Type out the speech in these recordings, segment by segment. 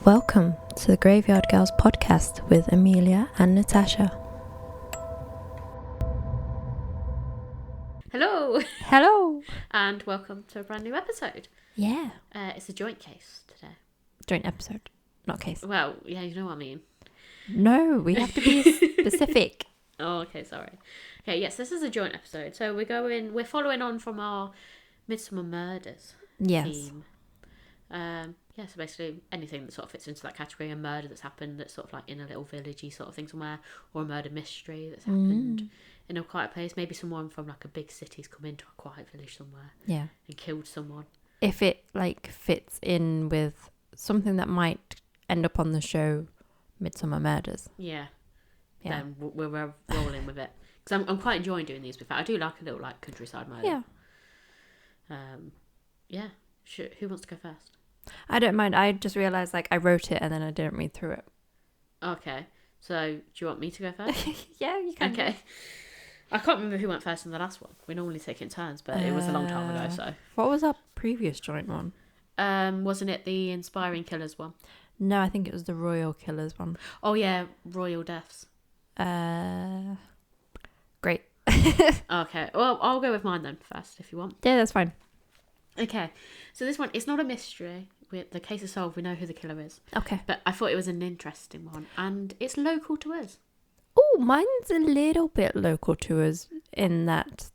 Welcome to the Graveyard Girls podcast with Amelia and Natasha. Hello! Hello! And welcome to a brand new episode. Yeah. It's a joint case today. Joint episode, not case. Well, yeah, you know what I mean. No, we have to be specific. Oh, okay, sorry. Okay, yes, this is a joint episode. So we're following on from our Midsummer Murders theme. Yeah, so basically anything that sort of fits into that category, a murder that's happened that's sort of like in a little villagey sort of thing somewhere, or a murder mystery that's happened in a quiet place. Maybe someone from like a big city's come into a quiet village somewhere and killed someone. If it like fits in with something that might end up on the show Midsummer Murders. Yeah. Then we're rolling with it. Because I'm quite enjoying doing these. I do like a little like countryside murder. Yeah. Who wants to go first? I don't mind. I just realised like I wrote it and then I didn't read through it. Okay. So do you want me to go first? Yeah, you can. Okay. I can't remember who went first in the last one. We normally take it in turns, but it was a long time ago. So what was our previous joint one? Wasn't it the Inspiring Killers one? No, I think it was the Royal Killers one. Oh yeah, Royal Deaths. Great. Okay. Well, I'll go with mine then first if you want. Yeah, that's fine. Okay, so this one, it's not a mystery. The case is solved. We know who the killer is. Okay. But I thought it was an interesting one, and it's local to us. Oh, mine's a little bit local to us in that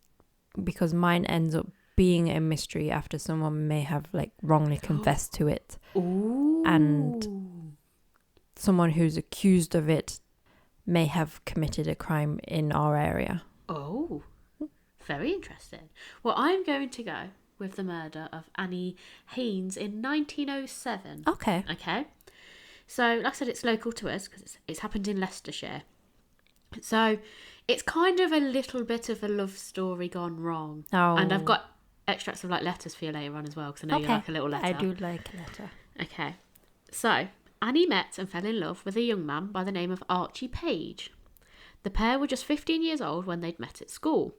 because mine ends up being a mystery after someone may have like wrongly confessed to it. Ooh. And someone who's accused of it may have committed a crime in our area. Oh, very interesting. Well, I'm going to go with the murder of Annie Haynes in 1907. Okay. So, like I said, it's local to us because it's happened in Leicestershire. So, it's kind of a little bit of a love story gone wrong. Oh. And I've got extracts of like letters for you later on as well because I know you like a little letter. I do like a letter. Okay. So, Annie met and fell in love with a young man by the name of Archie Page. The pair were just 15 years old when they'd met at school.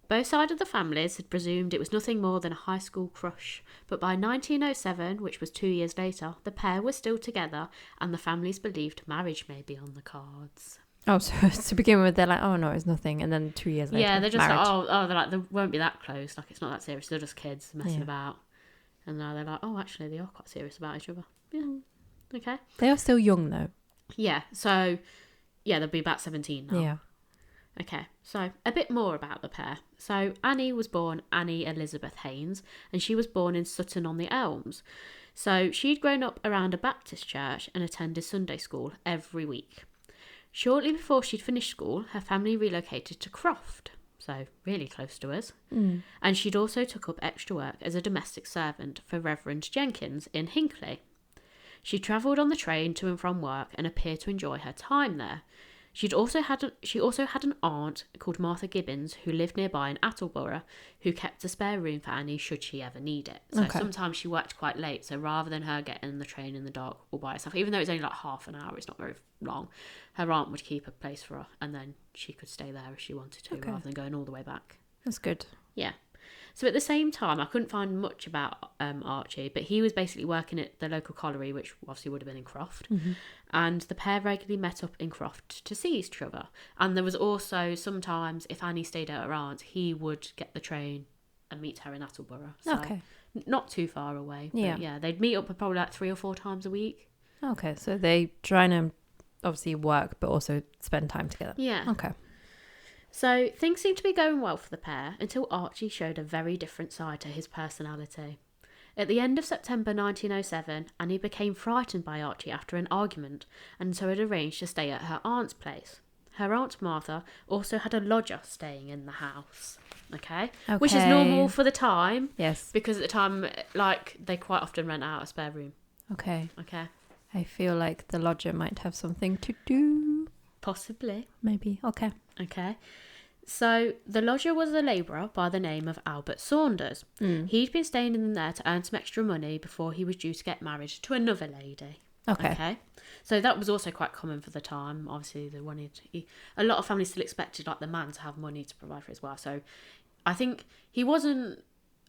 Both sides of the families had presumed it was nothing more than a high school crush, but by 1907, which was 2 years later, the pair were still together and the families believed marriage may be on the cards. Oh, so to begin with, they're like, oh no, it's nothing, and then 2 years later, yeah, they're just marriage. like, they're like, they won't be that close, like it's not that serious, they're just kids messing about. And now they're like, oh, actually, they are quite serious about each other. Yeah, okay. They are still young though. Yeah, so, yeah, they'll be about 17 now. Yeah. Okay, so a bit more about the pair. So Annie was born Annie Elizabeth Haynes, and she was born in Sutton-on-the-Elms. So she'd grown up around a Baptist church and attended Sunday school every week. Shortly before she'd finished school, her family relocated to Croft, so really close to us. And she'd also took up extra work as a domestic servant for Reverend Jenkins in Hinckley. She travelled on the train to and from work and appeared to enjoy her time there. She also had an aunt called Martha Gibbons who lived nearby in Attleborough, who kept a spare room for Annie should she ever need it. So sometimes she worked quite late, so rather than her getting on the train in the dark all by herself, even though it's only like half an hour, it's not very long, her aunt would keep a place for her and then she could stay there if she wanted to, rather than going all the way back. That's good. Yeah. So at the same time, I couldn't find much about Archie, but he was basically working at the local colliery, which obviously would have been in Croft. And the pair regularly met up in Croft to see each other. And there was also sometimes, if Annie stayed at her aunt's, he would get the train and meet her in Attleborough. So not too far away. But yeah, they'd meet up probably like 3 or 4 times a week. Okay, so they trying to obviously work, but also spend time together. Yeah. Okay. So things seemed to be going well for the pair until Archie showed a very different side to his personality. At the end of September 1907, Annie became frightened by Archie after an argument and so had arranged to stay at her aunt's place. Her aunt Martha also had a lodger staying in the house. Okay. Which is normal for the time. Yes. Because at the time, like, they quite often rent out a spare room. Okay. Okay. I feel like the lodger might have something to do. Possibly. Maybe. Okay. So the lodger was a labourer by the name of Albert Saunders. He'd been staying in there to earn some extra money before he was due to get married to another lady. Okay. So that was also quite common for the time. Obviously, they wanted a lot of families still expected like the man to have money to provide for his wife. So I think he wasn't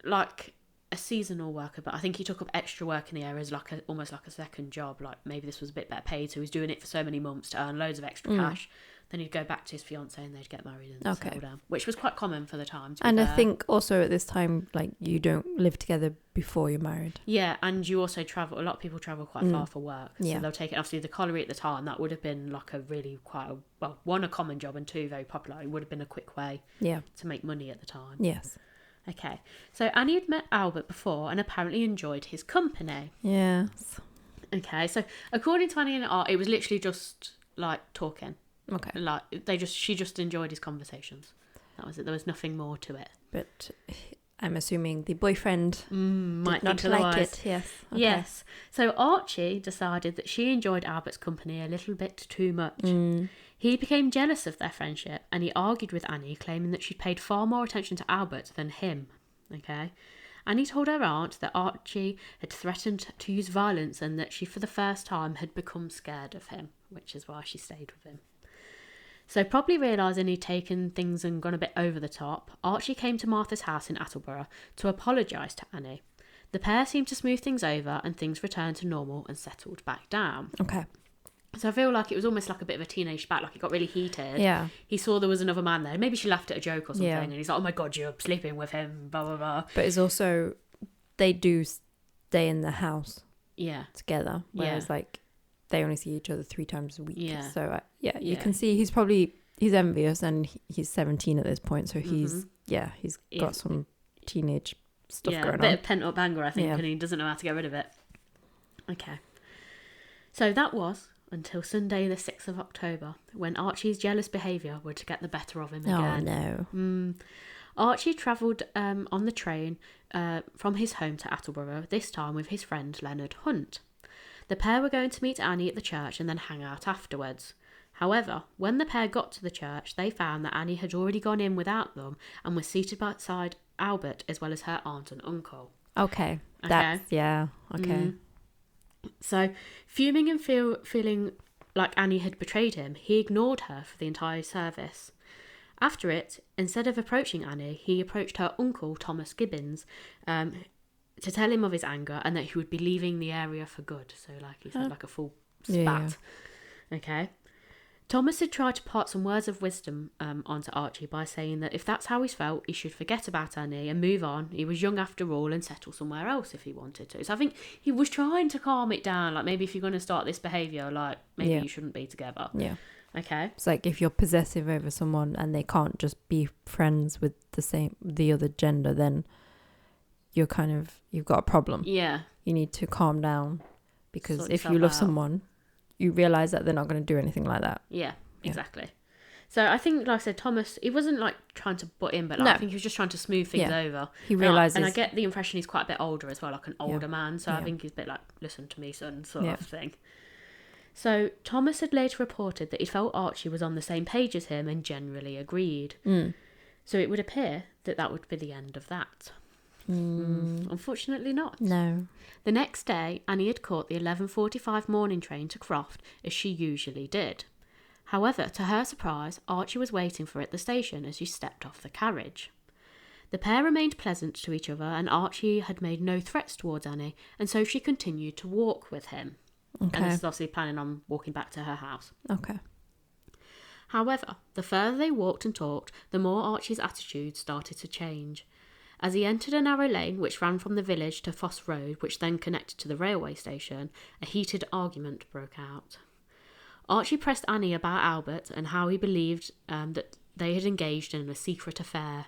like a seasonal worker, but I think he took up extra work in the area as almost like a second job. Like maybe this was a bit better paid, so he was doing it for so many months to earn loads of extra cash. Then he'd go back to his fiancée and they'd get married and settle down, which was quite common for the time. And I think also at this time, like, you don't live together before you're married. Yeah, and you also travel. A lot of people travel quite far for work, so they'll take it. Obviously, the colliery at the time, that would have been like a really one, a common job, and two, very popular. It would have been a quick way to make money at the time. Yes. Okay, so Annie had met Albert before and apparently enjoyed his company. Yes. Okay, so according to Annie and Art, it was literally just like talking. Okay. Like she just enjoyed his conversations. That was it. There was nothing more to it. But I'm assuming the boyfriend might not think like otherwise. it. Yes. Okay. Yes. So Archie decided that she enjoyed Albert's company a little bit too much. He became jealous of their friendship and he argued with Annie, claiming that she'd paid far more attention to Albert than him. Okay. Annie told her aunt that Archie had threatened to use violence and that she, for the first time, had become scared of him, which is why she stayed with him. So, probably realising he'd taken things and gone a bit over the top, Archie came to Martha's house in Attleborough to apologise to Annie. The pair seemed to smooth things over and things returned to normal and settled back down. Okay. So I feel like it was almost like a bit of a teenage spat, like it got really heated. Yeah. He saw there was another man there. Maybe she laughed at a joke or something and he's like, oh my God, you're sleeping with him, blah, blah, blah. But it's also, they do stay in the house together, whereas like they only see each other 3 times a week. Yeah. So you can see he's envious and he's 17 at this point. So he's got some teenage stuff going on. A bit of pent up anger, I think, and he doesn't know how to get rid of it. Okay. So that was until Sunday the 6th of October, when Archie's jealous behaviour would get the better of him again. Oh no. Archie travelled on the train from his home to Attleborough, this time with his friend Leonard Hunt. The pair were going to meet Annie at the church and then hang out afterwards. However, when the pair got to the church, they found that Annie had already gone in without them and was seated beside Albert as well as her aunt and uncle. Okay. Okay. So, fuming and feeling like Annie had betrayed him, he ignored her for the entire service. After it, instead of approaching Annie, he approached her uncle, Thomas Gibbons, to tell him of his anger and that he would be leaving the area for good. So, like, he said, like a full spat. Yeah. Okay. Thomas had tried to part some words of wisdom onto Archie by saying that if that's how he felt, he should forget about Annie and move on. He was young after all and settle somewhere else if he wanted to. So I think he was trying to calm it down. Like, maybe if you're going to start this behaviour, like, maybe you shouldn't be together. Yeah. Okay. It's like if you're possessive over someone and they can't just be friends with the other gender, then you've got a problem. Yeah. You need to calm down because if you love someone, you realise that they're not going to do anything like that. Yeah, exactly. So I think, like I said, Thomas, he wasn't like trying to butt in, but I think he was just trying to smooth things over. He realises. And I get the impression he's quite a bit older as well, like an older man. So I think he's a bit like, listen to me, son, sort of thing. So Thomas had later reported that he felt Archie was on the same page as him and generally agreed. So it would appear that would be the end of that. Unfortunately not. No. The next day, Annie had caught the 11:45 morning train to Croft, as she usually did. However, to her surprise, Archie was waiting for her at the station as she stepped off the carriage. The pair remained pleasant to each other, and Archie had made no threats towards Annie, and so she continued to walk with him. Okay. And this is obviously planning on walking back to her house. Okay. However, the further they walked and talked, the more Archie's attitude started to change. As he entered a narrow lane which ran from the village to Foss Road, which then connected to the railway station, a heated argument broke out. Archie pressed Annie about Albert and how he believed that they had engaged in a secret affair.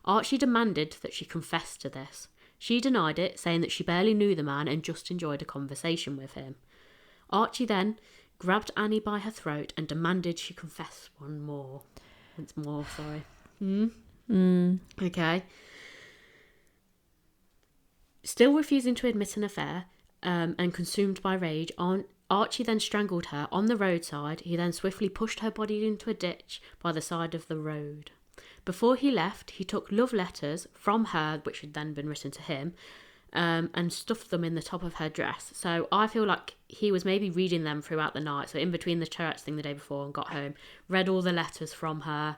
Archie demanded that she confess to this. She denied it, saying that she barely knew the man and just enjoyed a conversation with him. Archie then grabbed Annie by her throat and demanded she confess once more. Okay. Still refusing to admit an affair and consumed by rage, Archie then strangled her on the roadside. He then swiftly pushed her body into a ditch by the side of the road. Before he left, he took love letters from her, which had then been written to him, and stuffed them in the top of her dress. So I feel like he was maybe reading them throughout the night. So in between the church thing the day before and got home, read all the letters from her,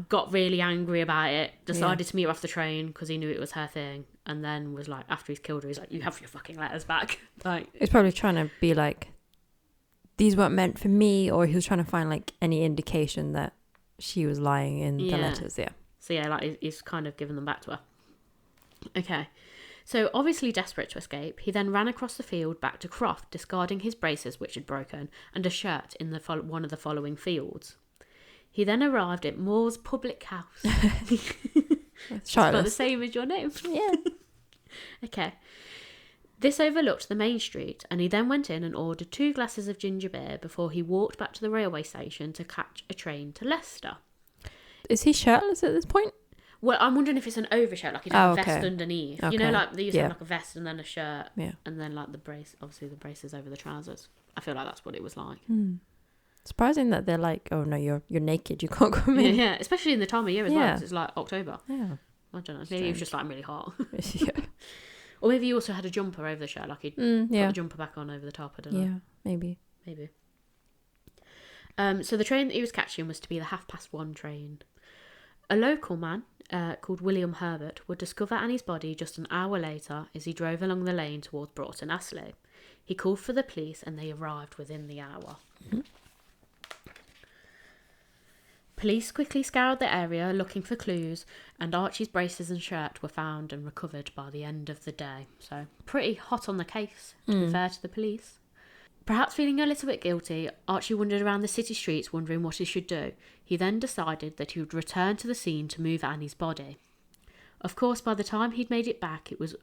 got really angry about it, decided to meet her off the train because he knew it was her thing, and then was like, after he's killed her, he's like, you have your fucking letters back. Like, he's probably trying to be like, these weren't meant for me, or he was trying to find like any indication that she was lying in the letters. So like he's kind of given them back to her. Okay. So, obviously desperate to escape, he then ran across the field back to Croft, discarding his braces, which had broken, and a shirt in one of the following fields. He then arrived at Moore's Public House. It's got the same as your name. Yeah. Okay. This overlooked the main street, and he then went in and ordered 2 glasses of ginger beer before he walked back to the railway station to catch a train to Leicester. Is he shirtless at this point? Well, I'm wondering if it's an overshirt, like he does a vest underneath. Okay. You know, like they used to have like a vest and then a shirt, and then like the braces over the trousers. I feel like that's what it was like. Surprising that they're like, oh no, you're naked, you can't come in. Yeah, especially in the time of year as well, because it's like October. Yeah. I don't know. Maybe he was just like really hot. Yeah. Or maybe he also had a jumper over the shirt, like he'd put the jumper back on over the top. I don't know. Yeah, maybe. So the train that he was catching was to be the 1:30 train. A local man called William Herbert would discover Annie's body just an hour later as he drove along the lane towards Broughton Astley. He called for the police and they arrived within the hour. Mm-hmm. Police quickly scoured the area looking for clues, and Archie's braces and shirt were found and recovered by the end of the day. So pretty hot on the case, to be fair to the police. Perhaps feeling a little bit guilty, Archie wandered around the city streets wondering what he should do. He then decided that he would return to the scene to move Annie's body. Of course, by the time he'd made it back, it was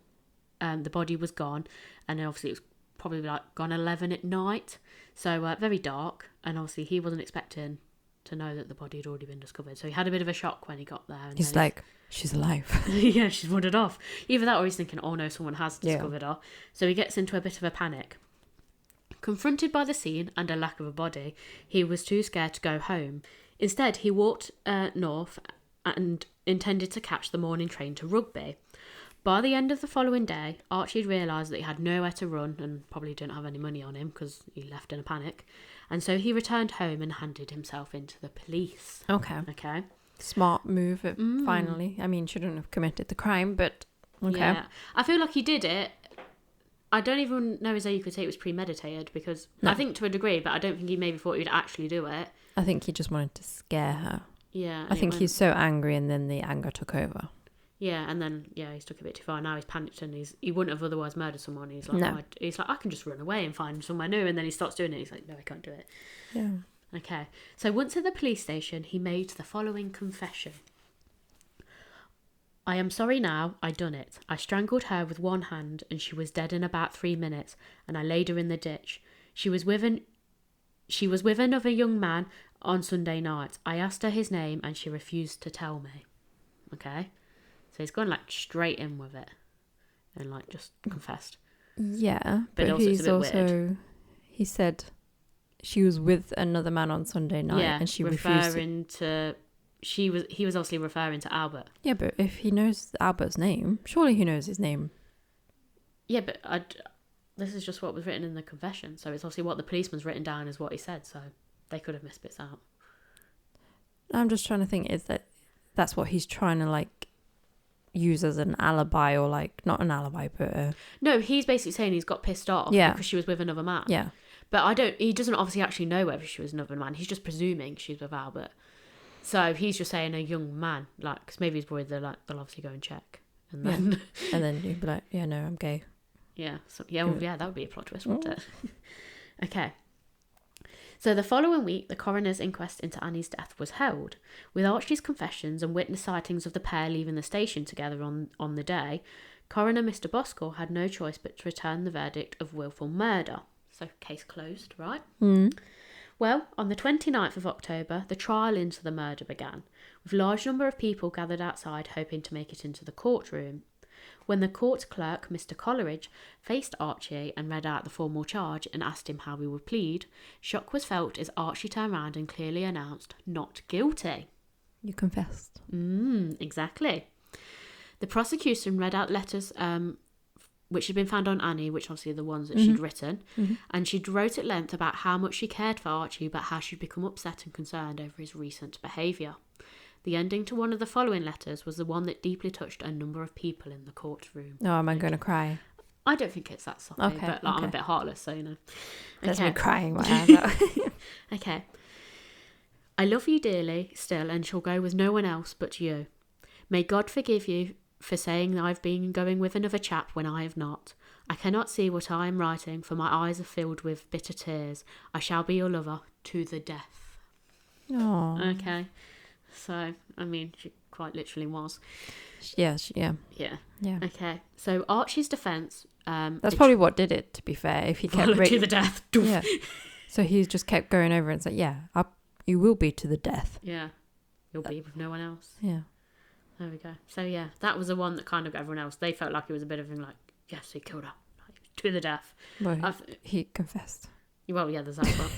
the body was gone, and obviously it was probably like gone 11 at night, so very dark, and obviously he wasn't expecting to know that the body had already been discovered. So he had a bit of a shock when he got there. And he's like, she's alive. Yeah, she's wandered off. Either that or he's thinking, oh no, someone has discovered her. So he gets into a bit of a panic. Confronted by the scene and a lack of a body, he was too scared to go home. Instead, he walked north and intended to catch the morning train to Rugby. By the end of the following day, Archie had realised that he had nowhere to run and probably didn't have any money on him because he left in a panic. And so he returned home and handed himself into the police. Okay. Smart move, finally. I mean, shouldn't have committed the crime, but okay. Yeah. I feel like he did it. I don't even know as though you could say it was premeditated because I think to a degree, but I don't think he maybe thought he'd actually do it. I think he just wanted to scare her. Yeah. I think he's so angry and then the anger took over. Yeah, and then he's took it a bit too far. Now he's panicked and he wouldn't have otherwise murdered someone. He's like, I can just run away and find somewhere new. And then he starts doing it. He's like, no, I can't do it. Yeah. Okay. So once at the police station, he made the following confession. I am sorry now, I done it. I strangled her with one hand and she was dead in about 3 minutes and I laid her in the ditch. She was with another young man on Sunday night. I asked her his name and she refused to tell me. Okay. So he's gone like straight in with it and like just confessed. Yeah, but also he's it's a bit weird. He said she was with another man on Sunday night and she refused he was obviously referring to Albert. Yeah, but if he knows Albert's name, surely he knows his name. Yeah, but this is just what was written in the confession. So it's obviously what the policeman's written down is what he said. So they could have missed bits out. I'm just trying to think, is that's what he's trying to like use as an alibi, or like not an alibi but no, he's basically saying he's got pissed off because she was with another man. Yeah, but he doesn't obviously actually know whether she was another man. He's just presuming she's with Albert, so he's just saying a young man, like, because maybe he's worried they'll obviously go and check and then and then you'd be like, yeah, no, I'm gay. That would be a plot twist, wouldn't it? Okay. So the following week, the coroner's inquest into Annie's death was held. With Archie's confessions and witness sightings of the pair leaving the station together on the day, Coroner Mr. Boscaw had no choice but to return the verdict of willful murder. So case closed, right? Well, on the 29th of October, the trial into the murder began, with a large number of people gathered outside hoping to make it into the courtroom. When the court clerk, Mr. Coleridge, faced Archie and read out the formal charge and asked him how he would plead, shock was felt as Archie turned round and clearly announced, not guilty. You confessed. Exactly. The prosecution read out letters which had been found on Annie, which obviously are the ones that she'd written. And she'd wrote at length about how much she cared for Archie, but how she'd become upset and concerned over his recent behaviour. The ending to one of the following letters was the one that deeply touched a number of people in the courtroom. Oh, am I going to cry? I don't think it's that soppy, but I'm a bit heartless, so you know. There's me crying my eyes out. Okay. I love you dearly still, and shall go with no one else but you. May God forgive you for saying I've been going with another chap when I have not. I cannot see what I am writing, for my eyes are filled with bitter tears. I shall be your lover to the death. Oh. Okay. So, I mean, she quite literally was. Yeah. Okay. So Archie's defence. That's probably what did it. To be fair, if he kept to the death. Yeah. So he just kept going over and said, "Yeah, you will be to the death." Yeah. You'll be with no one else. Yeah. There we go. So yeah, that was the one that kind of got everyone else. They felt like it was a bit of a like, yes, he killed her, like, to the death. Well, he confessed. Well, yeah, there's that one.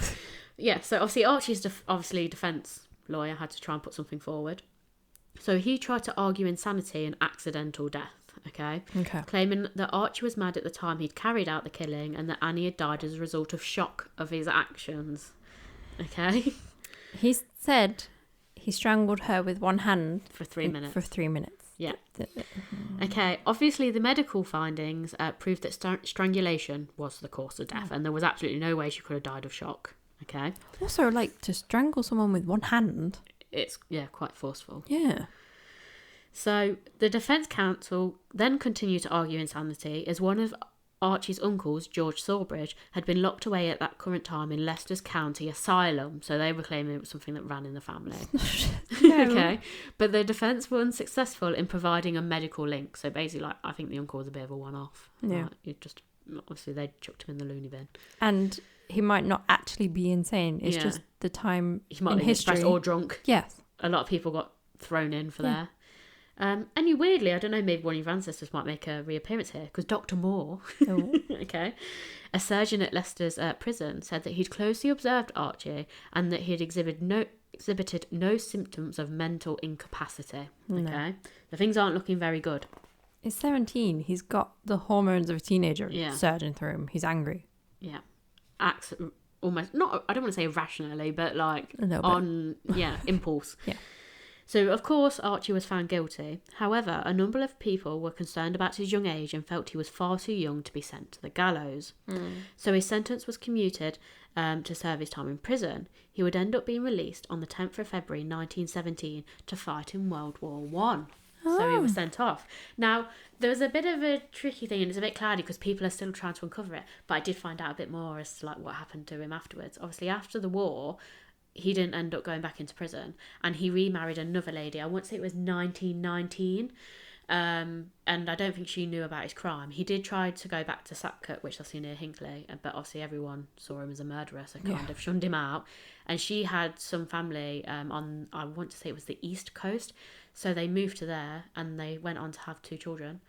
Yeah. So obviously Archie's defence lawyer had to try and put something forward. So he tried to argue insanity and accidental death, okay? Claiming that Archie was mad at the time he'd carried out the killing and that Annie had died as a result of shock of his actions, okay? He said he strangled her with one hand. For 3 minutes. For 3 minutes. Yeah. Okay, obviously the medical findings proved that strangulation was the cause of death and there was absolutely no way she could have died of shock, okay? Also, like, to strangle someone with one hand... It's, quite forceful. Yeah. So the defence counsel then continued to argue insanity as one of Archie's uncles, George Sawbridge, had been locked away at that current time in Leicester's County Asylum. So they were claiming it was something that ran in the family. Okay. But the defence were unsuccessful in providing a medical link. So basically, like, I think the uncle was a bit of a one-off. Yeah. Obviously, they chucked him in the loony bin. And... he might not actually be insane. It's just the time he might in be history. Depressed or drunk. Yes. A lot of people got thrown in for there. And weirdly, I don't know, maybe one of your ancestors might make a reappearance here, because Dr. Moore, okay, a surgeon at Leicester's prison, said that he'd closely observed Archie and that he had exhibited no symptoms of mental incapacity. Okay, the things aren't looking very good. He's 17. He's got the hormones of a teenager surging through him. He's angry. Yeah. Acts almost, not, I don't want to say irrationally, but like on impulse. Yeah. So of course Archie was found guilty. However, a number of people were concerned about his young age and felt he was far too young to be sent to the gallows. So his sentence was commuted to serve his time in prison. He would end up being released on the 10th of February 1917 to fight in World War One. So he was sent off. Now, there was a bit of a tricky thing, and it's a bit cloudy because people are still trying to uncover it. But I did find out a bit more as to like what happened to him afterwards. Obviously, after the war, he didn't end up going back into prison, and he remarried another lady. I want to say it was 1919, and I don't think she knew about his crime. He did try to go back to Sapcut, which I see near Hinckley, but obviously everyone saw him as a murderer, so kind of shunned him out. And she had some family on, I want to say it was the East Coast. So they moved to there and they went on to have 2 children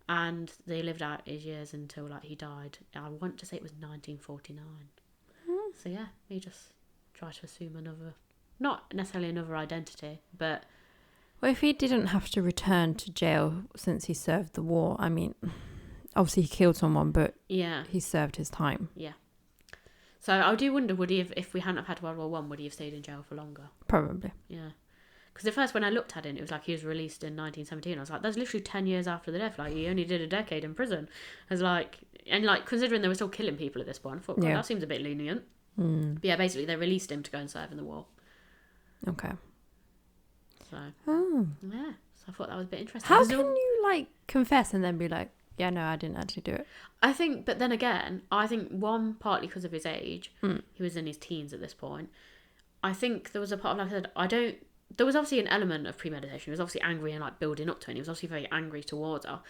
and they lived out his years until like he died. I want to say it was 1949. So yeah, he just tried to assume another, not necessarily another identity, but... Well, if he didn't have to return to jail since he served the war, I mean, obviously he killed someone, but he served his time. Yeah. So I do wonder, would he have, if we hadn't have had World War One, would he have stayed in jail for longer? Probably. Yeah. Because at first when I looked at it was like he was released in 1917. I was like, that's literally 10 years after the death. Like, he only did a decade in prison. I was like, and like, considering they were still killing people at this point, I thought, God, that seems a bit lenient. But yeah, basically they released him to go and serve in the war. Okay. So, yeah. So I thought that was a bit interesting. How can you, like, confess and then be like, yeah, no, I didn't actually do it? I think, but then again, I think one, partly because of his age, he was in his teens at this point. I think there was a part of, like I said, there was obviously an element of premeditation. He was obviously angry and like building up to it. And he was obviously very angry towards her.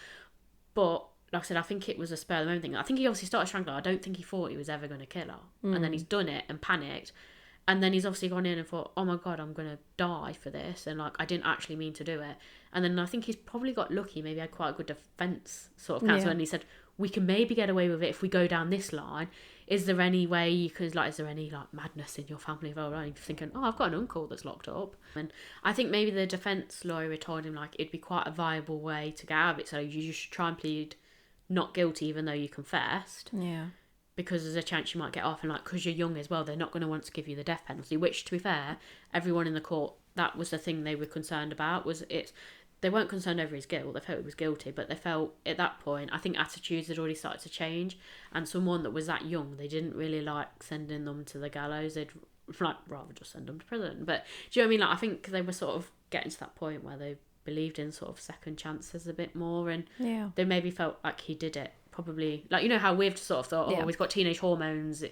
But like I said, I think it was a spur of the moment thing. I think he obviously started strangling her. I don't think he thought he was ever going to kill her. And then he's done it and panicked. And then he's obviously gone in and thought, oh my God, I'm going to die for this. And like, I didn't actually mean to do it. And then I think he's probably got lucky. Maybe had quite a good defence sort of counsel. And he said, we can maybe get away with it if we go down this line. Is there any way you could, like, is there any, like, madness in your family? Well, I'm thinking, oh, I've got an uncle that's locked up. And I think maybe the defence lawyer had told him, like, it'd be quite a viable way to get out of it. So you should try and plead not guilty even though you confessed. Yeah. Because there's a chance you might get off, and like, because you're young as well, they're not going to want to give you the death penalty, which, to be fair, everyone in the court, that was the thing they were concerned about. They weren't concerned over his guilt, they felt he was guilty, but they felt at that point, I think attitudes had already started to change, and someone that was that young, they didn't really like sending them to the gallows. They'd like rather just send them to prison. But do you know what I mean? Like, I think they were sort of getting to that point where they believed in sort of second chances a bit more, and they maybe felt like he did it probably, like, you know how we've sort of thought, he's got teenage hormones,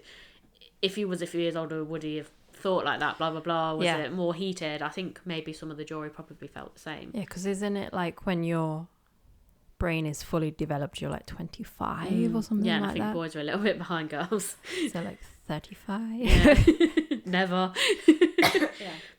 if he was a few years older, would he have thought like that, blah blah blah, was it more heated? I think maybe some of the jury probably felt the same. Yeah, because isn't it like when your brain is fully developed, you're like 25 or something like that? Yeah, I think boys are a little bit behind girls. So like 35. Yeah. Never.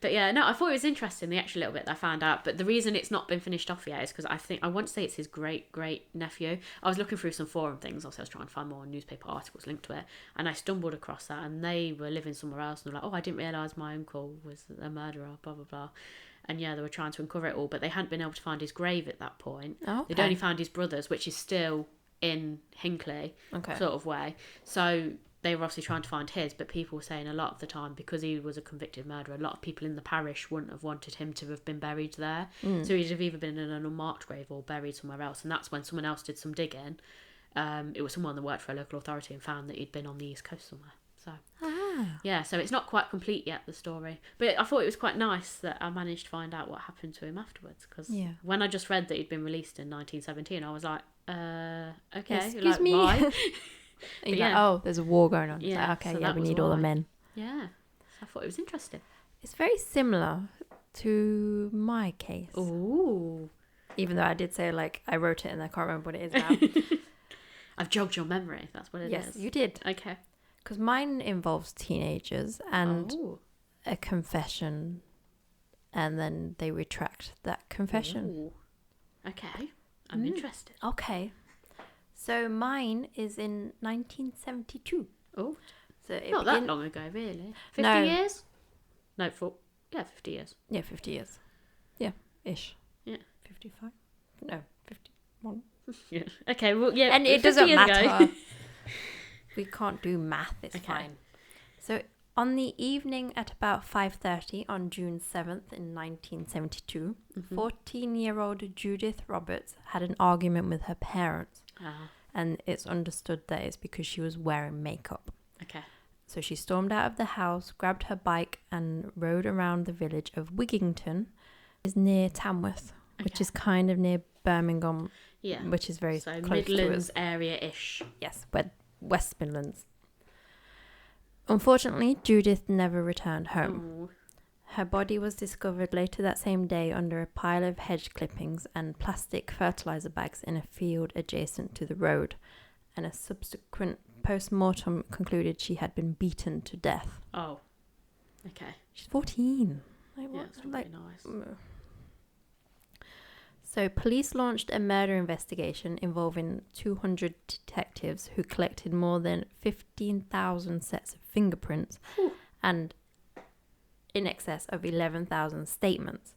But yeah, no, I thought it was interesting, the extra little bit that I found out. But the reason it's not been finished off yet is because I want to say it's his great nephew. I was looking through some forum things, obviously I was trying to find more newspaper articles linked to it, and I stumbled across that, and they were living somewhere else, and they're like, oh, I didn't realise my uncle was a murderer, blah blah blah. And yeah, they were trying to uncover it all, but they hadn't been able to find his grave at that point. Oh, okay. They'd only found his brother's, which is still in Hinckley, sort of way. So they were obviously trying to find his, but people were saying a lot of the time, because he was a convicted murderer, a lot of people in the parish wouldn't have wanted him to have been buried there. So he'd have either been in an unmarked grave or buried somewhere else. And that's when someone else did some digging. It was someone that worked for a local authority and found that he'd been on the East Coast somewhere. So yeah, so it's not quite complete yet, the story. But I thought it was quite nice that I managed to find out what happened to him afterwards. Because when I just read that he'd been released in 1917, I was like, okay. Excuse me? Why? You're like, oh, there's a war going on. Yeah, like, okay, so yeah, we need all the men. Yeah, so I thought it was interesting. It's very similar to my case. Ooh. Even though I did say, like, I wrote it and I can't remember what it is now. I've jogged your memory, that's what it is. Yes, you did. Okay. Because mine involves teenagers and a confession, and then they retract that confession. Ooh. Okay, I'm interested. Okay. So mine is in 1972. Oh, so not that long ago, really. 50 years? No, 50 years. Yeah, 50 years. Yeah, ish. Yeah. 55? No, 51. Yeah. Okay, well, yeah. And it doesn't matter. We can't do math, it's fine. So on the evening at about 5:30 on June 7th in 1972, 14-year-old Judith Roberts had an argument with her parents. And it's understood that it's because she was wearing makeup. Okay. So she stormed out of the house, grabbed her bike, and rode around the village of Wigington. It's near Tamworth, which is kind of near Birmingham. Yeah. Which is very close Midlands to us. area-ish. Yes, West Midlands. Unfortunately, Judith never returned home. Ooh. Her body was discovered later that same day under a pile of hedge clippings and plastic fertilizer bags in a field adjacent to the road, and a subsequent post-mortem concluded she had been beaten to death. Oh, okay. She's 14. That's really nice. So police launched a murder investigation involving 200 detectives who collected more than 15,000 sets of fingerprints and in excess of 11,000 statements.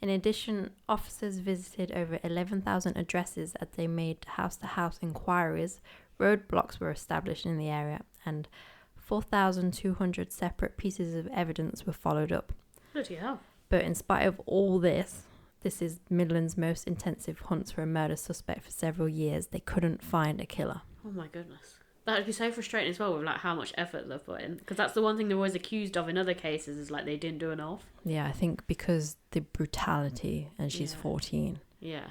In addition, officers visited over 11,000 addresses as they made house-to-house inquiries. Roadblocks were established in the area, and 4,200 separate pieces of evidence were followed up. Bloody hell. But in spite of all this is Midland's most intensive hunts for a murder suspect for several years. They couldn't find a killer. Oh my goodness. That would be so frustrating as well, with like how much effort they've put in, because that's the one thing they're always accused of in other cases, is like they didn't do enough. Yeah, I think because the brutality, and she's 14. Yeah.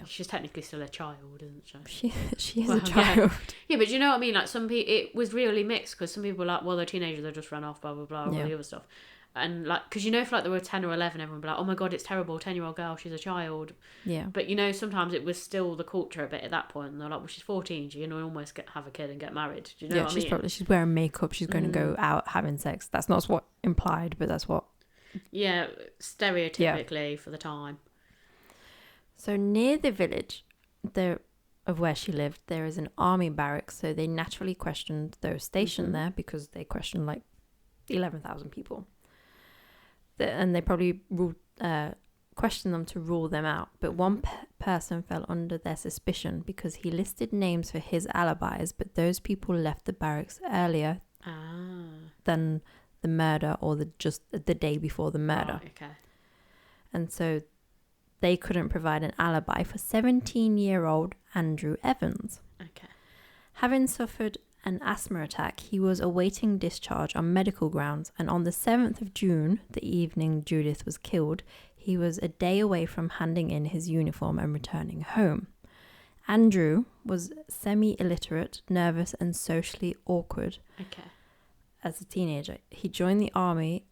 She's technically still a child, isn't she? She is a child. Yeah, but you know what I mean? Like, some people, it was really mixed, because some people were like, well, they're teenagers, they just run off, blah blah blah, all the other stuff. And like, because you know, if like they were 10 or 11, everyone would be like, oh my god, it's terrible, 10-year-old girl, she's a child. Yeah. But you know, sometimes it was still the culture a bit at that point, and they're like, well, she's 14, she almost have a kid and get married. Do you know what I mean? She's wearing makeup, she's going to go out having sex. That's not what implied, but that's what. Yeah, stereotypically for the time. So near the village of where she lived, there is an army barracks, so they naturally questioned those stationed there, because they questioned like 11,000 people. And they probably questioned them to rule them out, but one person fell under their suspicion because he listed names for his alibis, but those people left the barracks earlier than the murder or just the day before the murder. Oh, okay. And so they couldn't provide an alibi for 17-year-old Andrew Evans. Okay. Having suffered an asthma attack, he was awaiting discharge on medical grounds, and on the 7th of June, the evening Judith was killed, he was a day away from handing in his uniform and returning home. Andrew was semi-illiterate, nervous and socially awkward. Okay. As a teenager, he joined the army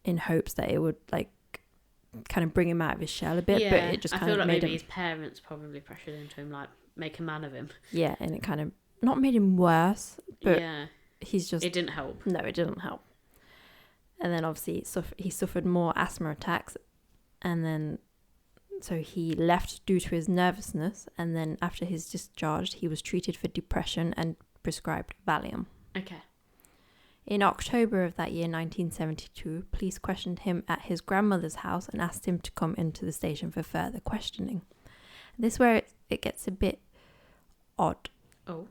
in hopes that it would kind of bring him out of his shell a bit, but it just kind of made maybe him... his parents probably pressured into him, make a man of him. Yeah, and it kind of not made him worse, but he's just... It didn't help. No, it didn't help. And then obviously he suffered more asthma attacks, and then so he left due to his nervousness, and then after his discharge, he was treated for depression and prescribed Valium. Okay. In October of that year, 1972, police questioned him at his grandmother's house and asked him to come into the station for further questioning. This is where it gets a bit odd. Oh.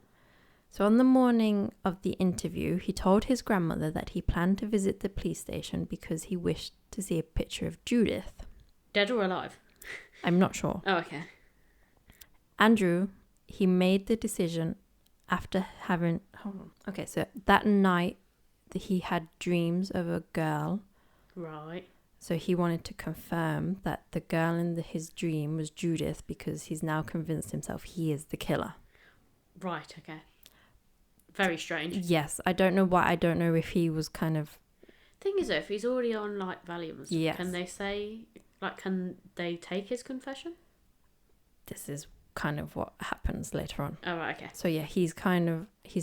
So on the morning of the interview, he told his grandmother that he planned to visit the police station because he wished to see a picture of Judith. Dead or alive? I'm not sure. Oh, okay. Andrew, he made the decision after having... Hold on. Okay, so that night, he had dreams of a girl. Right. So he wanted to confirm that the girl in his dream was Judith because he's now convinced himself he is the killer. Right, okay. Very strange. Yes, I don't know why. I don't know if he was kind of... Thing is, if he's already on Valium and stuff, yes. Can they say, can they take his confession? This is kind of what happens later on. Oh, right, okay. So yeah, he's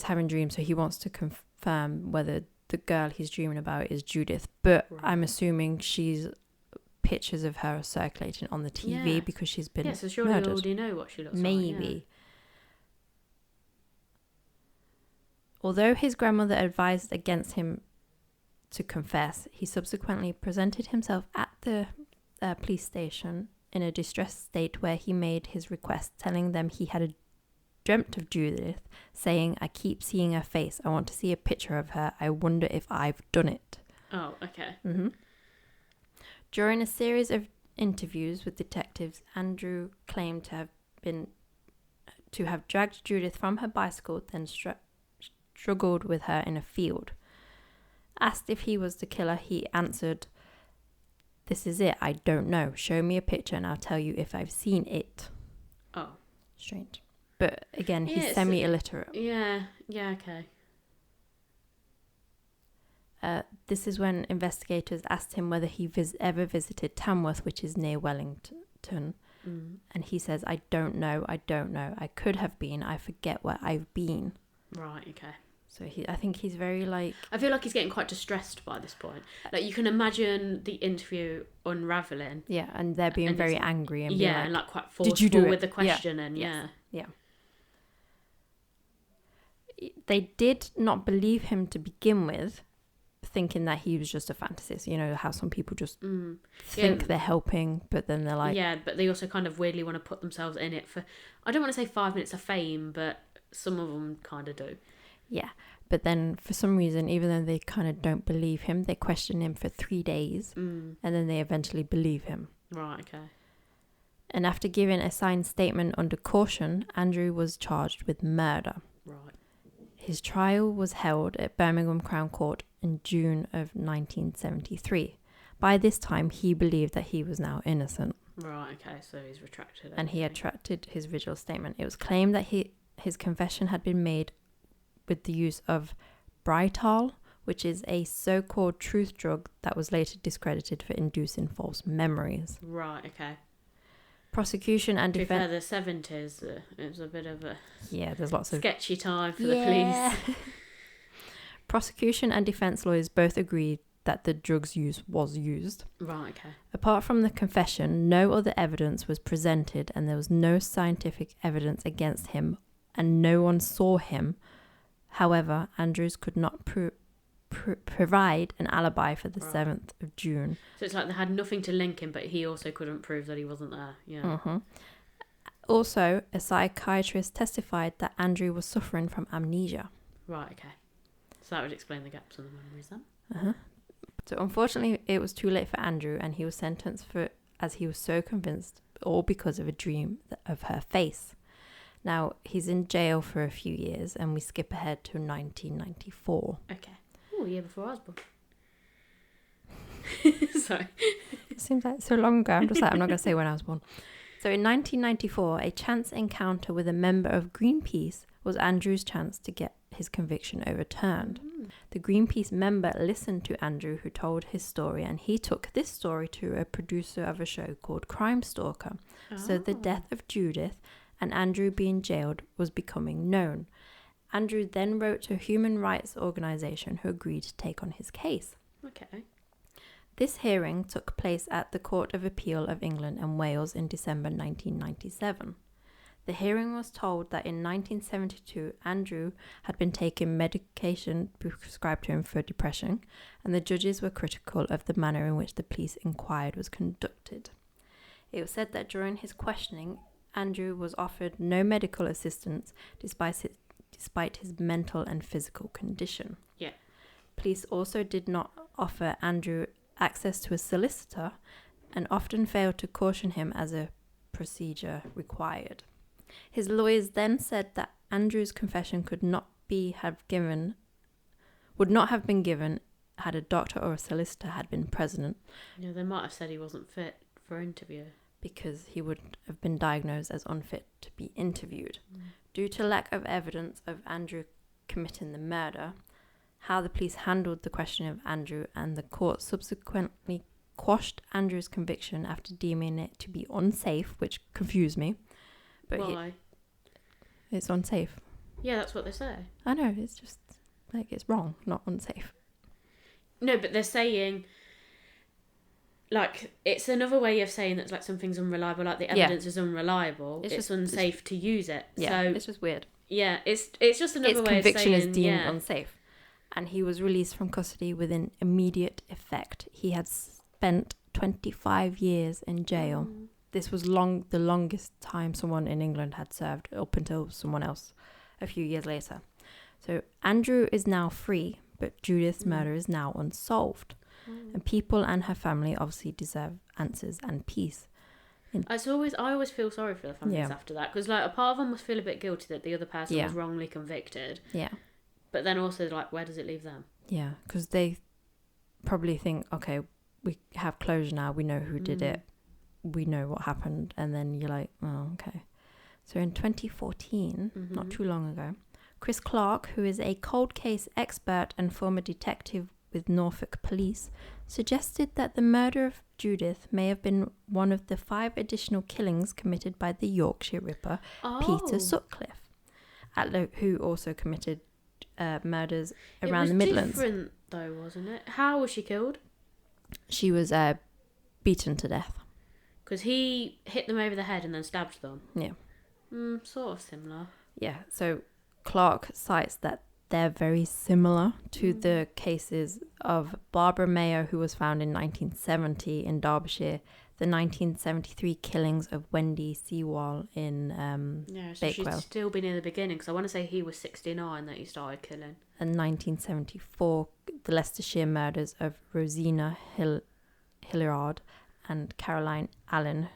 having dreams, so he wants to confirm whether the girl he's dreaming about is Judith, but right. I'm assuming pictures of her are circulating on the TV because she's been murdered. So surely you already know what she looks like. Maybe. Although his grandmother advised against him to confess, he subsequently presented himself at the police station in a distressed state where he made his request, telling them he had dreamt of Judith, saying, "I keep seeing her face. I want to see a picture of her. I wonder if I've done it." Oh, okay. Mm-hmm. During a series of interviews with detectives, Andrew claimed to have dragged Judith from her bicycle, then struggled with her in a field. Asked if he was the killer, he answered, "This is it. I don't know. Show me a picture and I'll tell you if I've seen it." Oh. Strange. But again, he's semi-illiterate. Yeah, okay. This is when investigators asked him whether he ever visited Tamworth, which is near Wellington. Mm. And he says, I don't know. I could have been. I forget where I've been. Right, okay. So I think he's very I feel like he's getting quite distressed by this point. You can imagine the interview unravelling. Yeah, and they're being very angry and and quite forceful with the question and Yeah. They did not believe him to begin with, thinking that he was just a fantasist. You know how some people just think they're helping, but then they're like... Yeah, but they also kind of weirdly want to put themselves in it for... I don't want to say 5 minutes of fame, but some of them kind of do. Yeah, but then for some reason, even though they kind of don't believe him, they question him for 3 days, and then they eventually believe him. Right, okay. And after giving a signed statement under caution, Andrew was charged with murder. Right. His trial was held at Birmingham Crown Court in June of 1973. By this time, he believed that he was now innocent. Right, okay, so he's retracted it. And he had retracted his original statement. It was claimed that his confession had been made with the use of Britol, which is a so-called truth drug that was later discredited for inducing false memories. Right, okay. Prosecution and defense... To be fair, the 70s, it was a bit of a... Yeah, there's lots of... sketchy time for the police. Prosecution and defense lawyers both agreed that the drug's use was used. Right, okay. Apart from the confession, no other evidence was presented, and there was no scientific evidence against him, and no one saw him. However, Andrews could not prove provide an alibi for the 7th of June. So it's like they had nothing to link him, but he also couldn't prove that he wasn't there. Yeah. Also, a psychiatrist testified that Andrew was suffering from amnesia. Right, okay. So that would explain the gaps in the memories then. So unfortunately, it was too late for Andrew, and he was sentenced as he was so convinced, all because of a dream of her face. Now, he's in jail for a few years, and we skip ahead to 1994. Okay. Oh, a year before I was born. Sorry. It seems like so long ago. I'm not going to say when I was born. So in 1994, a chance encounter with a member of Greenpeace was Andrew's chance to get his conviction overturned. The Greenpeace member listened to Andrew, who told his story, and he took this story to a producer of a show called Crime Stalker. So the death of Judith and Andrew being jailed was becoming known. Andrew then wrote to a human rights organisation who agreed to take on his case. Okay. This hearing took place at the Court of Appeal of England and Wales in December 1997. The hearing was told that in 1972, Andrew had been taking medication prescribed to him for depression, and the judges were critical of the manner in which the police inquiry was conducted. It was said that during his questioning, Andrew was offered no medical assistance despite his mental and physical condition. Yeah. Police also did not offer Andrew access to a solicitor and often failed to caution him as a procedure required. His lawyers then said that Andrew's confession would not have been given had a doctor or a solicitor had been present. Yeah, they might have said he wasn't fit for interview. Because he would have been diagnosed as unfit to be interviewed. Due to lack of evidence of Andrew committing the murder, how the police handled the question of Andrew, and the court subsequently quashed Andrew's conviction after deeming it to be unsafe, which confused me. But why? It's unsafe. Yeah, that's what they say. I know, it's just like it's wrong, not unsafe. No, but they're saying, like, it's another way of saying that like something's unreliable, like the evidence is unreliable. It's just unsafe to use it. Yeah, so, it's just weird. Yeah, it's just another way of saying... Its conviction is deemed unsafe. And he was released from custody with an immediate effect. He had spent 25 years in jail. This was the longest time someone in England had served, up until someone else a few years later. So Andrew is now free, but Judith's murder is now unsolved. And people and her family obviously deserve answers and peace. I always feel sorry for the families after that, because like a part of them must feel a bit guilty that the other person was wrongly convicted. Yeah. But then also, like, where does it leave them? Yeah, because they probably think, okay, we have closure now. We know who did it. We know what happened. And then you're like, oh, okay. So in 2014, not too long ago, Chris Clark, who is a cold case expert and former detective with Norfolk Police, suggested that the murder of Judith may have been one of the 5 additional killings committed by the Yorkshire Ripper, Peter Sutcliffe, who also committed murders around the Midlands. It was different though, wasn't it? How was she killed? She was beaten to death. Because he hit them over the head and then stabbed them. Yeah. Sort of similar. Yeah, so Clark cites that they're very similar to the cases of Barbara Mayo, who was found in 1970 in Derbyshire, the 1973 killings of Wendy Sewall in so Bakewell. She's still been in the beginning, because I want to say he was 69 that he started killing. And 1974, the Leicestershire murders of Rosina Hilliard and Caroline Allen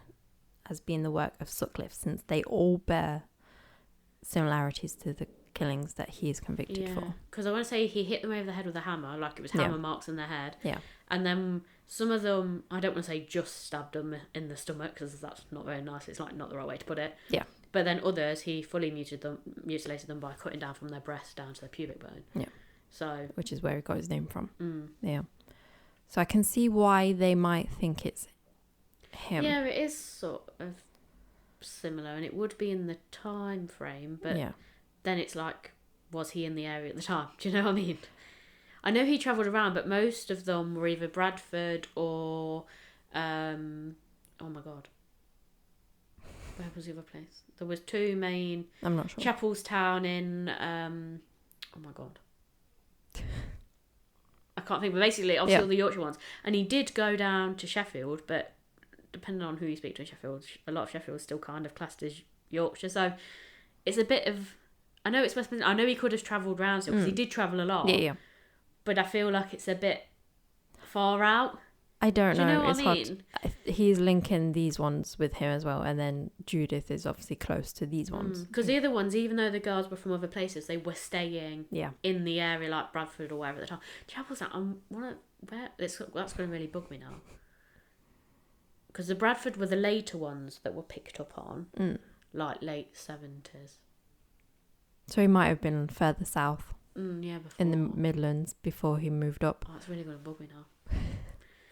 as being the work of Sutcliffe, since they all bear similarities to the killings that he is convicted for. Because I want to say he hit them over the head with a hammer, like it was hammer marks in their head. Yeah. And then some of them, I don't want to say just stabbed them in the stomach, because that's not very nice. It's like not the right way to put it. Yeah. But then others, he fully mutilated them by cutting down from their breast down to their pubic bone. Yeah. So, which is where he got his name from. Yeah. So I can see why they might think it's him. Yeah, it is sort of similar, and it would be in the time frame, but then it's like, was he in the area at the time? Do you know what I mean? I know he travelled around, but most of them were either Bradford or oh my god, where was the other place? There was 2 main. I'm not sure. Chapelstown in oh my god, can't think, but basically obviously all the Yorkshire ones. And he did go down to Sheffield, but depending on who you speak to in Sheffield, a lot of Sheffield is still kind of classed as Yorkshire. So it's a bit of, I know it's Westminster. I know he could have travelled round still because he did travel a lot. Yeah. But I feel like it's a bit far out. I don't know. You know what it's I mean? hard. He's linking these ones with him as well, and then Judith is obviously close to these ones. Because the other ones, even though the girls were from other places, they were staying in the area, like Bradford or wherever at the time. Trouble is that that's going to really bug me now. Because the Bradford were the later ones that were picked up on, like late 70s. So he might have been further south. Before. In the Midlands before he moved up. Oh, it's really going to bug me now.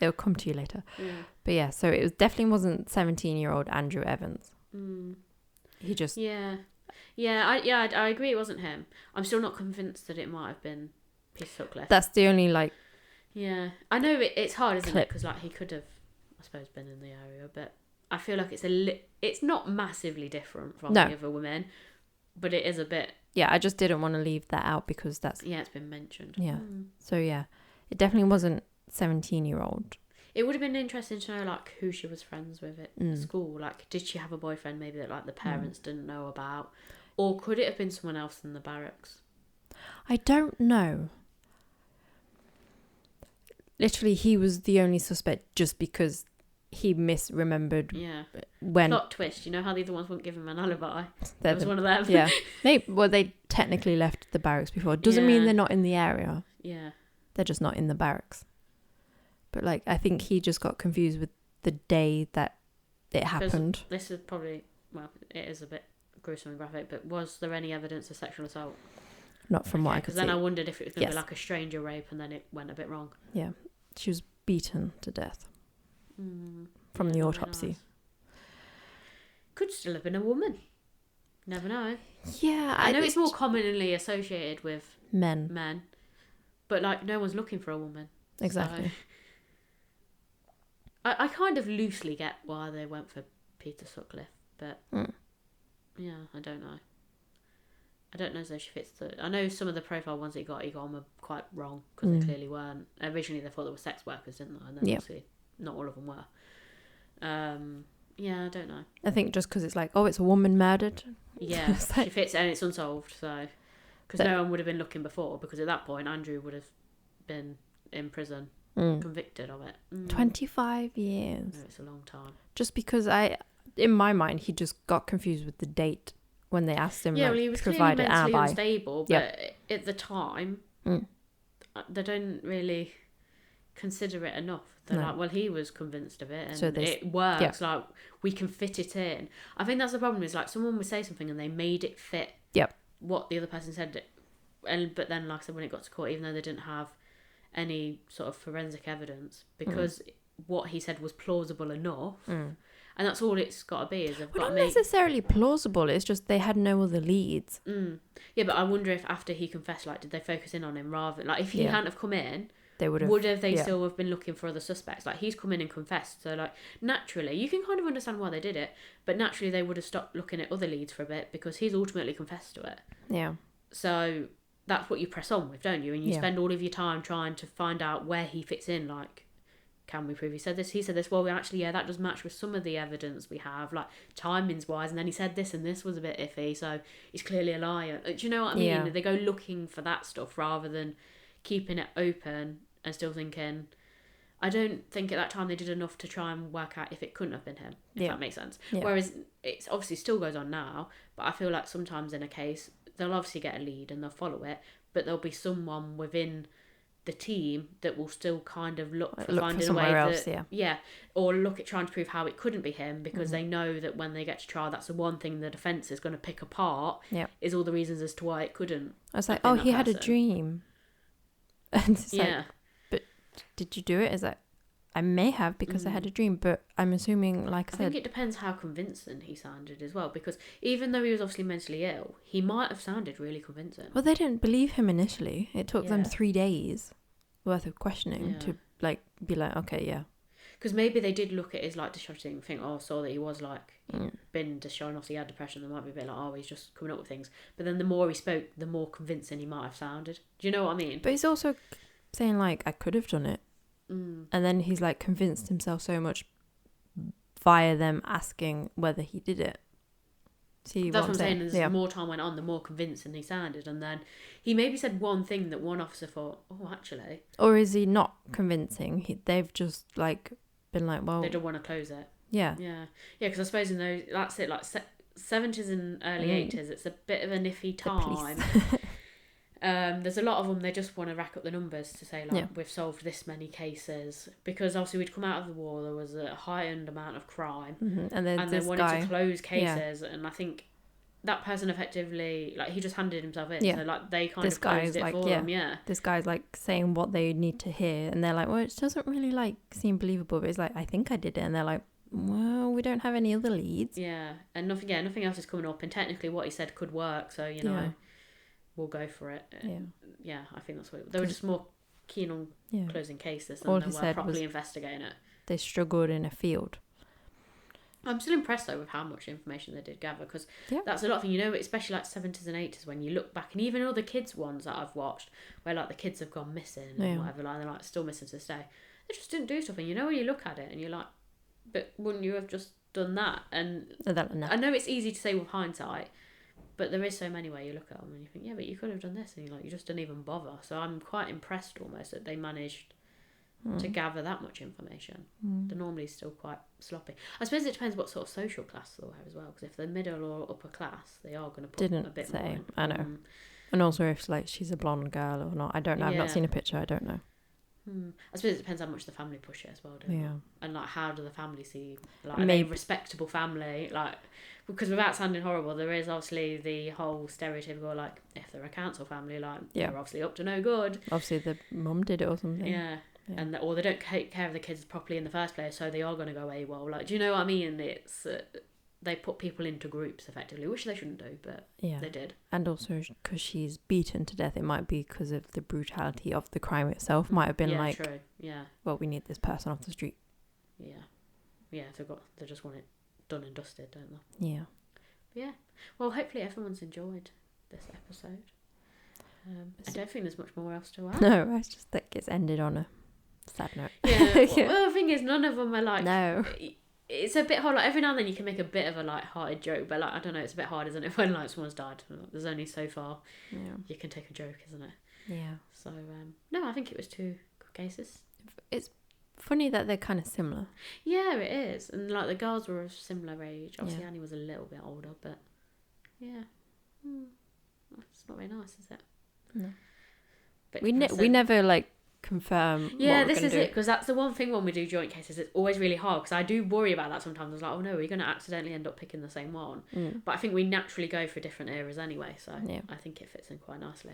It'll come to you later. Yeah. But yeah, so it definitely wasn't 17-year-old Andrew Evans. He just... Yeah. I agree it wasn't him. I'm still not convinced that it might have been Peter Sutcliffe. That's the only, like... Yeah. I know it's hard, isn't it? Because, like, he could have, I suppose, been in the area, but I feel like it's not massively different from the other women, but it is a bit... Yeah, I just didn't want to leave that out because that's... Yeah, it's been mentioned. Yeah. So, yeah. It definitely wasn't 17-year-old. It would have been interesting to know, like, who she was friends with at school. Like, did she have a boyfriend maybe that, like, the parents didn't know about? Or could it have been someone else in the barracks? I don't know. Literally, he was the only suspect just because he misremembered when... Plot twist. You know how the other ones wouldn't give him an alibi? That was one of them. Yeah. They technically left the barracks before. Doesn't mean they're not in the area. Yeah. They're just not in the barracks. But, like, I think he just got confused with the day that it happened. This is probably... Well, it is a bit gruesome and graphic, but was there any evidence of sexual assault? Not from what I could see. Because then I wondered if it was going to be like a stranger rape and then it went a bit wrong. Yeah. She was beaten to death. From the autopsy. Nice. Could still have been a woman. Never know. Yeah. I know it's more commonly associated with men. But, like, no one's looking for a woman. Exactly. So, I kind of loosely get why they went for Peter Sutcliffe, but yeah, I don't know. I don't know as though she fits I know some of the profile ones he got on were quite wrong because they clearly weren't. Originally they thought they were sex workers, didn't they? And then obviously not all of them were. Yeah, I don't know. I think just because it's like, it's a woman murdered. Yeah, she fits and it's unsolved, so... Because no one would have been looking before, because at that point Andrew would have been in prison, convicted of it. 25 years. No, it's a long time. Just because in my mind, he just got confused with the date when they asked him he was clearly mentally unstable, but at the time, they don't really consider it enough. They're like, well, he was convinced of it, and so it works. Yeah. Like, we can fit it in. I think that's the problem. Is like someone would say something and they made it fit. What the other person said, but then, like I said, when it got to court, even though they didn't have any sort of forensic evidence, because what he said was plausible enough, and that's all it's got to be. Is not necessarily plausible. It's just they had no other leads. Yeah, but I wonder if after he confessed, like, did they focus in on him rather? Like, if he hadn't have come in, they would have they still have been looking for other suspects? Like, he's come in and confessed, so, like, naturally you can kind of understand why they did it, but naturally they would have stopped looking at other leads for a bit because he's ultimately confessed to it. Yeah. So that's what you press on with, don't you? And you spend all of your time trying to find out where he fits in. Like, can we prove he said this? He said this. Well, actually, that does match with some of the evidence we have, like timings wise. And then he said this, and this was a bit iffy, so he's clearly a liar. Do you know what I mean? Yeah. They go looking for that stuff rather than keeping it open and still thinking. I don't think at that time they did enough to try and work out if it couldn't have been him, if that makes sense. Yeah. Whereas it's obviously still goes on now, but I feel like sometimes in a case, they'll obviously get a lead and they'll follow it, but there'll be someone within the team that will still kind of look for finding a way else, or look at trying to prove how it couldn't be him, because they know that when they get to trial, that's the one thing the defence is going to pick apart, is all the reasons as to why it couldn't. I was like, he had a dream. And it's like, but did you do it? Is that I may have because I had a dream, but I'm assuming, like I said, think it depends how convincing he sounded as well, because even though he was obviously mentally ill, he might have sounded really convincing. Well, they didn't believe him initially. It took them 3 days worth of questioning to like be like, okay, yeah. Because maybe they did look at his like discharge and think, saw that he was like been discharged, obviously he had depression. They might be a bit like, he's just coming up with things. But then the more he spoke, the more convincing he might have sounded. Do you know what I mean? But he's also saying like, I could have done it. And then he's like convinced himself so much via them asking whether he did it. See, that's what I'm saying. As the more time went on, the more convincing he sounded, and then he maybe said one thing that one officer thought, "Oh, actually." Or is he not convincing? They've just like been like, well, they don't want to close it. Yeah. Because I suppose in those, that's it. Like 70s and early 80s, it's a bit of a niffy time. There's a lot of them. They just want to rack up the numbers to say like, we've solved this many cases, because obviously we'd come out of the war. There was a heightened amount of crime, and they wanted to close cases. And I think that person effectively, like, he just handed himself in. So like they kind of closed it for them. This guy's like saying what they need to hear, and they're like, well, it doesn't really like seem believable. But it's like, I think I did it, and they're like, well, we don't have any other leads. And nothing else is coming up. And technically, what he said could work. So you know. We'll go for it. I think that's what they were just more keen on closing cases than they were properly investigating it. They struggled in a field. I'm still impressed though with how much information they did gather, because that's a lot of things, you know, especially like 70s and 80s when you look back, and even all the kids ones that I've watched where like the kids have gone missing and whatever, like they're like still missing to this day. They just didn't do stuff, and you know when you look at it and you're like, but wouldn't you have just done that? And I know it's easy to say with hindsight, but there is so many where you look at them and you think, yeah, but you could have done this, and you're like, you just didn't even bother. So I'm quite impressed almost that they managed to gather that much information. They're normally still quite sloppy. I suppose it depends what sort of social class they'll have as well, because if they're middle or upper class, they are going to put a bit more in. I know. And also if like she's a blonde girl or not. I don't know. I've not seen a picture. I don't know. I suppose it depends how much the family push it as well, doesn't it? And like, how do the family see, like, maybe a respectable family, like, because without sounding horrible, there is obviously the whole stereotypical, like, if they're a council family, like, they're obviously up to no good. Obviously the mum did it or something. And or they don't take care of the kids properly in the first place, so they are going to go AWOL. Like, do you know what I mean? It's they put people into groups effectively, which they shouldn't do, but they did. And also because she's beaten to death, it might be because of the brutality of the crime itself. Might have been like, true. Well, we need this person off the street. They just want it done and dusted, don't they? Well, hopefully everyone's enjoyed this episode. I don't think there's much more else to add. No, I just think it's ended on a sad note. Well, the thing is, none of them are like, no. It's a bit hard. Like, every now and then you can make a bit of a light-hearted joke, but like, I don't know, it's a bit hard, isn't it, when like someone's died? There's only so far you can take a joke, isn't it? So no, I think it was 2 good cases. It's funny that they're kind of similar. Yeah, it is. And like, the girls were of similar age. Obviously Annie was a little bit older, but it's not very nice, is it? No. But we never like confirm. Yeah, this is it, because that's the one thing when we do joint cases, it's always really hard, because I do worry about that sometimes. I was like, oh no, we're going to accidentally end up picking the same one. But I think we naturally go for different eras anyway, so I think it fits in quite nicely.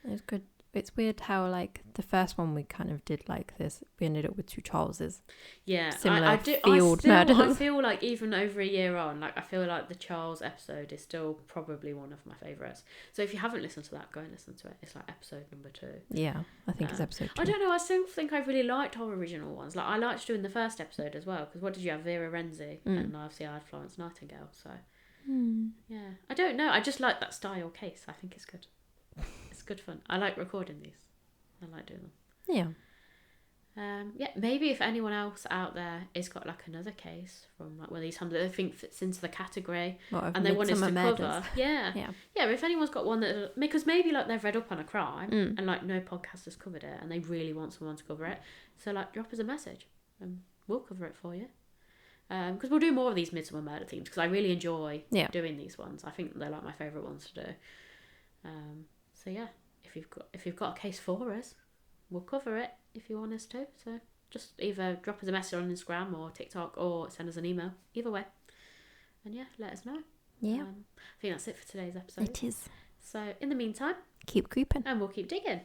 It's good. It's weird how like the first one we kind of did like this, we ended up with 2 Charleses. Similar field murders. I feel like even over a year on, like, I feel like the Charles episode is still probably one of my favourites. So if you haven't listened to that, go and listen to it. It's like episode number 2. Yeah, I think it's episode 2. I don't know, I still think I really liked our original ones. Like, I liked doing the first episode as well, because what did you have? Vera Renzi, and obviously I had Florence Nightingale, so yeah. I don't know, I just like that style case. I think it's good. It's good fun. I like recording these. I like doing them. Maybe if anyone else out there has got like another case from like one of these times that they think fits into the category and they want us to cover. If anyone's got one that, because maybe like they've read up on a crime and like no podcast has covered it and they really want someone to cover it, so like drop us a message and we'll cover it for you. Because we'll do more of these Midsomer Murder themes, because I really enjoy doing these ones. I think they're like my favourite ones to do. So yeah, if you've got a case for us, we'll cover it if you want us to. So just either drop us a message on Instagram or TikTok, or send us an email. Either way, and let us know. I think that's it for today's episode. It is. So in the meantime, keep creeping, and we'll keep digging.